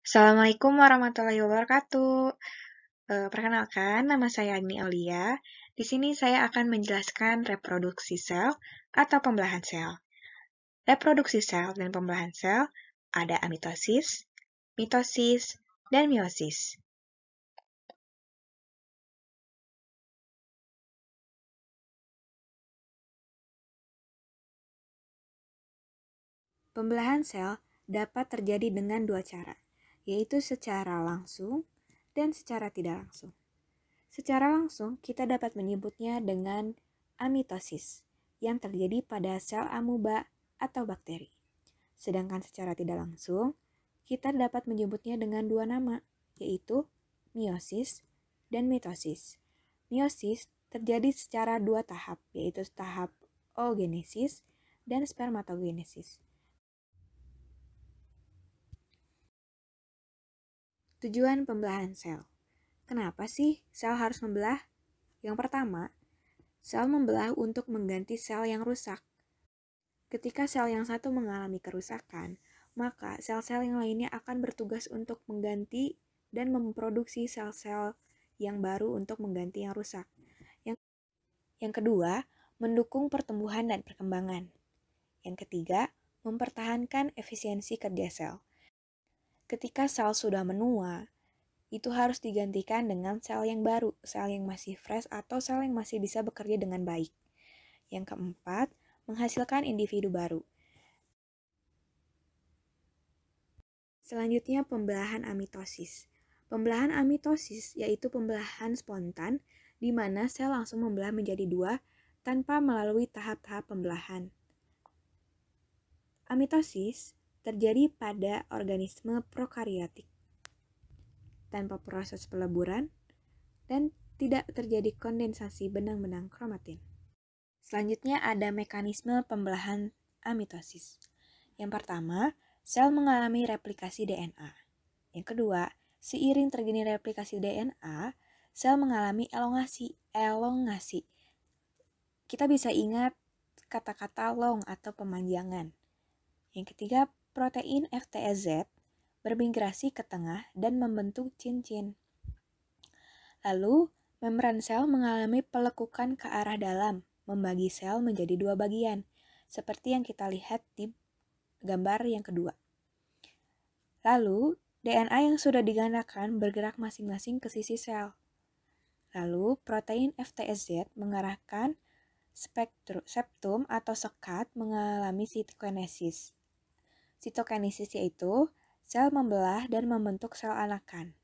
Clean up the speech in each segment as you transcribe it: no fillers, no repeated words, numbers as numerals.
Assalamualaikum warahmatullahi wabarakatuh. Perkenalkan, nama saya Agni Aulia. Di sini saya akan menjelaskan reproduksi sel atau pembelahan sel. Reproduksi sel dan pembelahan sel ada amitosis, mitosis, dan meiosis. Pembelahan sel dapat terjadi dengan dua cara, yaitu secara langsung dan secara tidak langsung. Secara langsung, kita dapat menyebutnya dengan amitosis yang terjadi pada sel amuba atau bakteri. Sedangkan secara tidak langsung, kita dapat menyebutnya dengan dua nama, yaitu meiosis dan mitosis. Meiosis terjadi secara dua tahap, yaitu tahap oogenesis dan spermatogenesis. Tujuan pembelahan sel. Kenapa sih sel harus membelah? Yang pertama, sel membelah untuk mengganti sel yang rusak. Ketika sel yang satu mengalami kerusakan, maka sel-sel yang lainnya akan bertugas untuk mengganti dan memproduksi sel-sel yang baru untuk mengganti yang rusak. Yang kedua, mendukung pertumbuhan dan perkembangan. Yang ketiga, mempertahankan efisiensi kerja sel. Ketika sel sudah menua, itu harus digantikan dengan sel yang baru, sel yang masih fresh atau sel yang masih bisa bekerja dengan baik. Yang keempat, menghasilkan individu baru. Selanjutnya, pembelahan amitosis. Pembelahan amitosis yaitu pembelahan spontan di mana sel langsung membelah menjadi dua tanpa melalui tahap-tahap pembelahan. Amitosis terjadi pada organisme prokariotik tanpa proses peleburan dan tidak terjadi kondensasi benang-benang kromatin. Selanjutnya ada mekanisme pembelahan amitosis. Yang pertama, sel mengalami replikasi DNA. Yang kedua, seiring terjadinya replikasi DNA, sel mengalami elongasi. Kita bisa ingat kata-kata long atau pemanjangan. Yang ketiga, protein FTZ bermigrasi ke tengah dan membentuk cincin. Lalu, membran sel mengalami pelekukan ke arah dalam, membagi sel menjadi dua bagian, seperti yang kita lihat di gambar yang kedua. Lalu, DNA yang sudah digandakan bergerak masing-masing ke sisi sel. Lalu, protein FTZ mengarahkan septum atau sekat mengalami sitokinesis. Sitokinesis yaitu sel membelah dan membentuk sel anakan.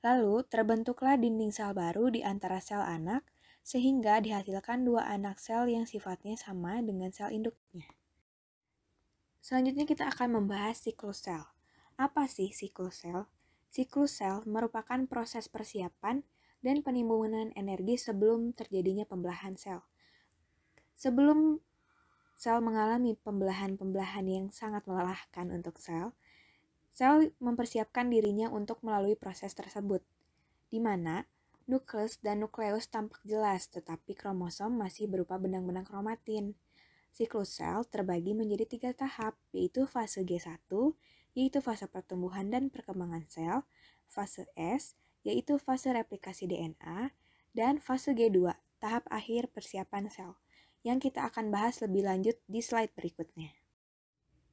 Lalu, terbentuklah dinding sel baru di antara sel anak sehingga dihasilkan dua anak sel yang sifatnya sama dengan sel induknya. Selanjutnya kita akan membahas siklus sel. Apa sih siklus sel? Siklus sel merupakan proses persiapan dan penimbunan energi sebelum terjadinya pembelahan sel. Sebelum sel mengalami pembelahan-pembelahan yang sangat melelahkan untuk sel mempersiapkan dirinya untuk melalui proses tersebut, di mana nukleus dan nukleus tampak jelas, tetapi kromosom masih berupa benang-benang kromatin. Siklus sel terbagi menjadi 3 tahap, yaitu fase G1, yaitu fase pertumbuhan dan perkembangan sel, fase S, yaitu fase replikasi DNA, dan fase G2, tahap akhir persiapan sel, yang kita akan bahas lebih lanjut di slide berikutnya.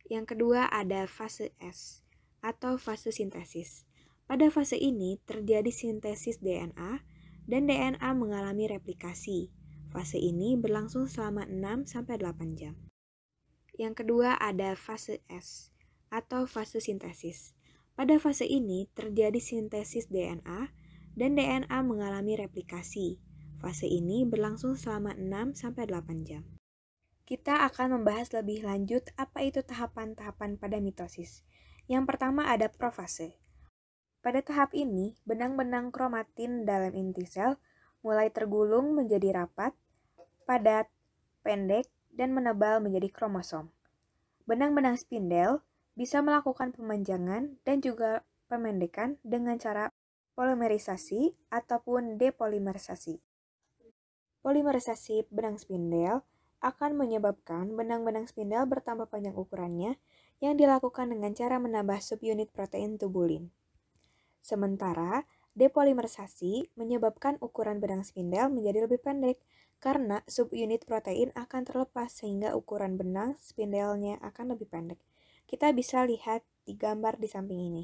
Yang kedua ada fase S, atau fase sintesis. Pada fase ini terjadi sintesis DNA, dan DNA mengalami replikasi. Fase ini berlangsung selama 6-8 jam. Yang kedua ada fase S, atau fase sintesis. Pada fase ini terjadi sintesis DNA, dan DNA mengalami replikasi. Fase ini berlangsung selama 6-8 jam. Kita akan membahas lebih lanjut apa itu tahapan-tahapan pada mitosis. Yang pertama ada profase. Pada tahap ini, benang-benang kromatin dalam inti sel mulai tergulung menjadi rapat, padat, pendek, dan menebal menjadi kromosom. Benang-benang spindel bisa melakukan pemanjangan dan juga pemendekan dengan cara polimerisasi ataupun depolimerisasi. Polimerisasi benang spindel akan menyebabkan benang-benang spindel bertambah panjang ukurannya yang dilakukan dengan cara menambah subunit protein tubulin. Sementara, depolimerisasi menyebabkan ukuran benang spindel menjadi lebih pendek karena subunit protein akan terlepas sehingga ukuran benang spindelnya akan lebih pendek. Kita bisa lihat di gambar di samping ini.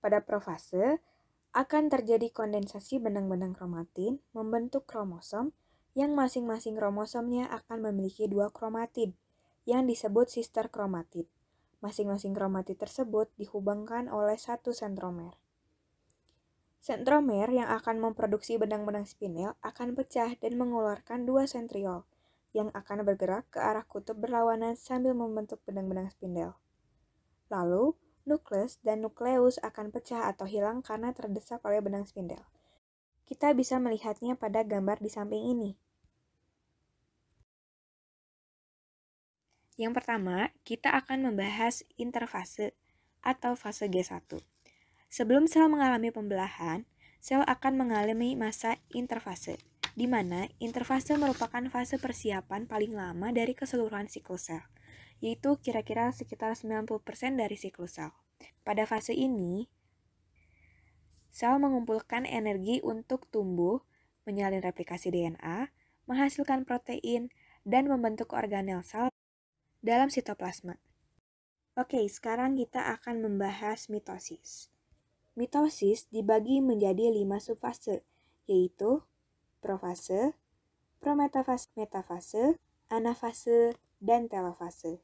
Pada profase, akan terjadi kondensasi benang-benang kromatin membentuk kromosom yang masing-masing kromosomnya akan memiliki 2 kromatid yang disebut sister kromatid. Masing-masing kromatid tersebut dihubungkan oleh 1 sentromer. Sentromer yang akan memproduksi benang-benang spindel akan pecah dan mengeluarkan 2 sentriol yang akan bergerak ke arah kutub berlawanan sambil membentuk benang-benang spindel. Lalu, nukleus dan nukleus akan pecah atau hilang karena terdesak oleh benang spindel. Kita bisa melihatnya pada gambar di samping ini. Yang pertama, kita akan membahas interfase atau fase G1. Sebelum sel mengalami pembelahan, sel akan mengalami masa interfase, di mana interfase merupakan fase persiapan paling lama dari keseluruhan siklus sel, yaitu kira-kira sekitar 90% dari siklus sel. Pada fase ini, sel mengumpulkan energi untuk tumbuh, menyalin replikasi DNA, menghasilkan protein, dan membentuk organel sel dalam sitoplasma. Oke, sekarang kita akan membahas mitosis. Mitosis dibagi menjadi 5 subfase, yaitu profase, prometafase, metafase, anafase, dan telofase.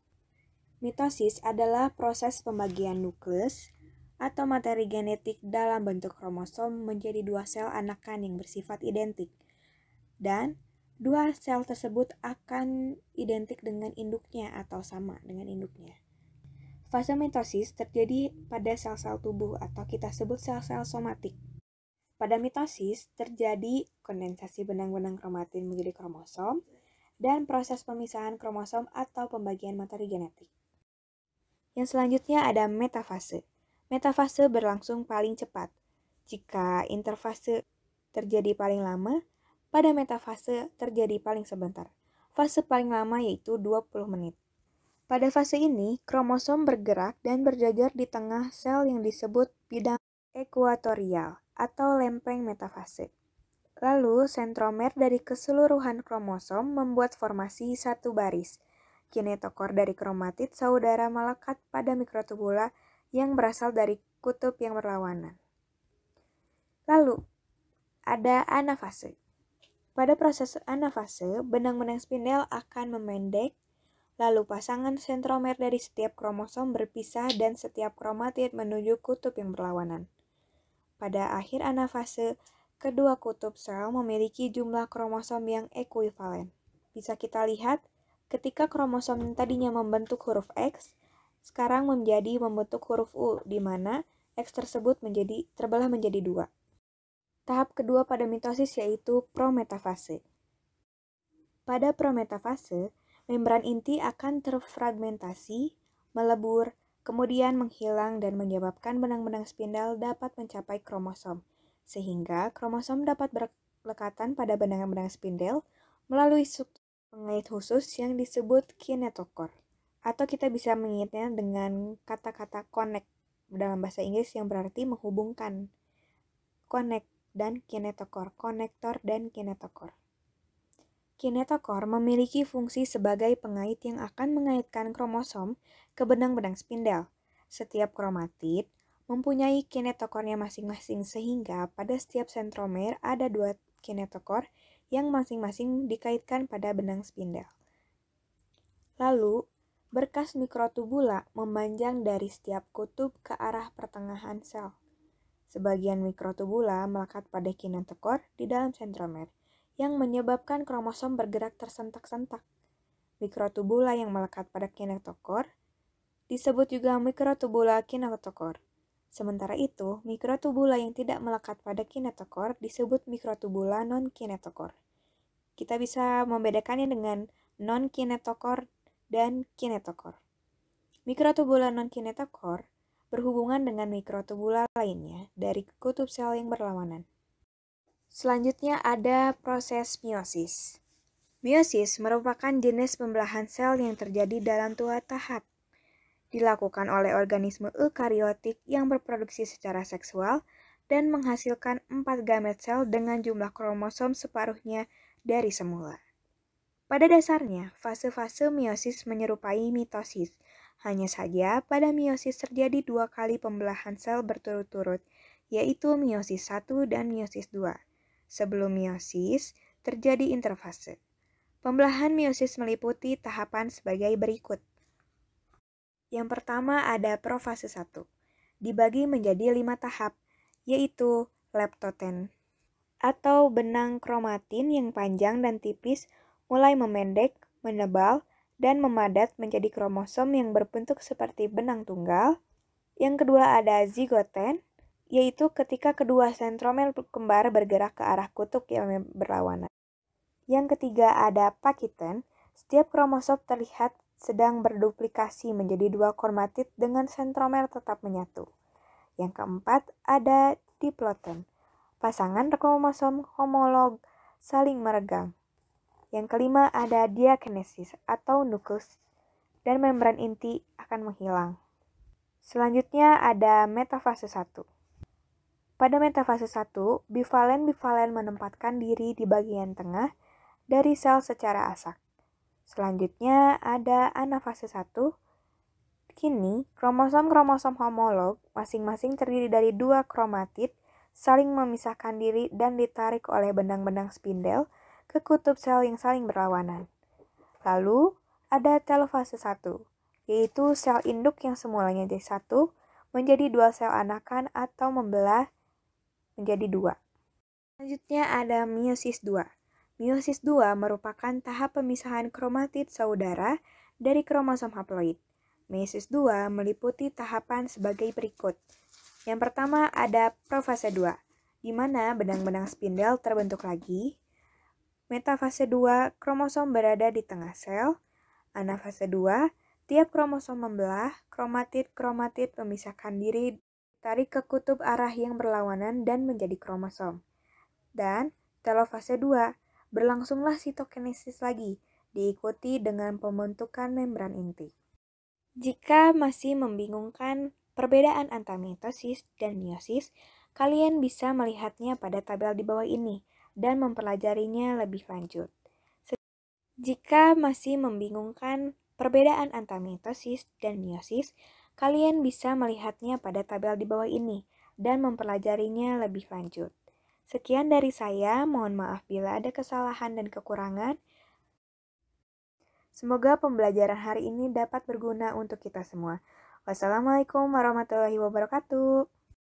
Mitosis adalah proses pembagian nukleus atau materi genetik dalam bentuk kromosom menjadi 2 sel anakan yang bersifat identik. Dan 2 sel tersebut akan identik dengan induknya atau sama dengan induknya. Fase mitosis terjadi pada sel-sel tubuh atau kita sebut sel-sel somatik. Pada mitosis terjadi kondensasi benang-benang kromatin menjadi kromosom dan proses pemisahan kromosom atau pembagian materi genetik. Yang selanjutnya ada metafase. Metafase berlangsung paling cepat. Jika interfase terjadi paling lama, pada metafase terjadi paling sebentar. Fase paling lama yaitu 20 menit. Pada fase ini, kromosom bergerak dan berjajar di tengah sel yang disebut bidang ekuatorial atau lempeng metafase. Lalu, sentromer dari keseluruhan kromosom membuat formasi satu baris. Kinetokor dari kromatid saudara melekat pada mikrotubula yang berasal dari kutub yang berlawanan. Lalu, ada anafase. Pada proses anafase, benang-benang spindel akan memendek, lalu pasangan sentromer dari setiap kromosom berpisah dan setiap kromatid menuju kutub yang berlawanan. Pada akhir anafase, kedua kutub sel memiliki jumlah kromosom yang ekuivalen. Bisa kita lihat, ketika kromosom yang tadinya membentuk huruf X, sekarang membentuk huruf U, di mana X tersebut terbelah menjadi 2. Tahap kedua pada mitosis yaitu prometafase. Pada prometafase, membran inti akan terfragmentasi, melebur, kemudian menghilang dan menyebabkan benang-benang spindel dapat mencapai kromosom, sehingga kromosom dapat berlekatan pada benang-benang spindel melalui struktur pengait khusus yang disebut kinetokor. Atau kita bisa mengingatnya dengan kata-kata connect dalam bahasa Inggris yang berarti menghubungkan. Connect dan kinetokor, konektor dan kinetokor. Kinetokor memiliki fungsi sebagai pengait yang akan mengaitkan kromosom ke benang-benang spindel. Setiap kromatid mempunyai kinetokornya masing-masing sehingga pada setiap sentromer ada 2 kinetokor yang masing-masing dikaitkan pada benang spindel. Lalu, berkas mikrotubula memanjang dari setiap kutub ke arah pertengahan sel. Sebagian mikrotubula melekat pada kinetokor di dalam sentromer, yang menyebabkan kromosom bergerak tersentak-sentak. Mikrotubula yang melekat pada kinetokor disebut juga mikrotubula kinetokor. Sementara itu, mikrotubula yang tidak melekat pada kinetokor disebut mikrotubula non-kinetokor. Kita bisa membedakannya dengan non-kinetokor dan kinetokor. Mikrotubula non-kinetokor berhubungan dengan mikrotubula lainnya dari kutub sel yang berlawanan. Selanjutnya ada proses meiosis. Meiosis merupakan jenis pembelahan sel yang terjadi dalam dua tahap. Dilakukan oleh organisme eukariotik yang berproduksi secara seksual dan menghasilkan 4 gamet sel dengan jumlah kromosom separuhnya dari semula. Pada dasarnya, fase-fase meiosis menyerupai mitosis. Hanya saja, pada meiosis terjadi 2 kali pembelahan sel berturut-turut, yaitu meiosis 1 dan meiosis 2. Sebelum meiosis, terjadi interfase. Pembelahan meiosis meliputi tahapan sebagai berikut. Yang pertama ada profase 1, dibagi menjadi 5 tahap, yaitu leptoten, atau benang kromatin yang panjang dan tipis mulai memendek, menebal, dan memadat menjadi kromosom yang berbentuk seperti benang tunggal. Yang kedua ada zigoten, yaitu ketika kedua sentromere kembar bergerak ke arah kutub yang berlawanan. Yang ketiga ada pakiten, setiap kromosom terlihat sedang berduplikasi menjadi 2 kromatid dengan sentromer tetap menyatu. Yang keempat ada diploten, pasangan kromosom homolog saling meregang. Yang kelima ada diakinesis atau nukleus, dan membran inti akan menghilang. Selanjutnya ada metafase 1. Pada metafase 1, bivalen-bivalen menempatkan diri di bagian tengah dari sel secara asak. Selanjutnya ada anafase 1. Kini, kromosom-kromosom homolog masing-masing terdiri dari 2 kromatid saling memisahkan diri dan ditarik oleh benang-benang spindel ke kutub sel yang saling berlawanan. Lalu, ada telofase 1, yaitu sel induk yang semulanya jadi 1 menjadi 2 sel anakan atau membelah menjadi 2. Selanjutnya ada meiosis 2. Meiosis 2 merupakan tahap pemisahan kromatid saudara dari kromosom haploid. Meiosis 2 meliputi tahapan sebagai berikut. Yang pertama ada profase 2, di mana benang-benang spindel terbentuk lagi. Metafase 2, kromosom berada di tengah sel. Anafase 2, tiap kromosom membelah, kromatid-kromatid memisahkan diri, tarik ke kutub arah yang berlawanan dan menjadi kromosom. Dan telofase 2, berlangsunglah sitokinesis lagi, diikuti dengan pembentukan membran inti. Jika masih membingungkan perbedaan antara mitosis dan meiosis, kalian bisa melihatnya pada tabel di bawah ini dan mempelajarinya lebih lanjut. Jika masih membingungkan perbedaan antara mitosis dan meiosis, kalian bisa melihatnya pada tabel di bawah ini dan mempelajarinya lebih lanjut. Sekian dari saya, mohon maaf bila ada kesalahan dan kekurangan. Semoga pembelajaran hari ini dapat berguna untuk kita semua. Wassalamualaikum warahmatullahi wabarakatuh.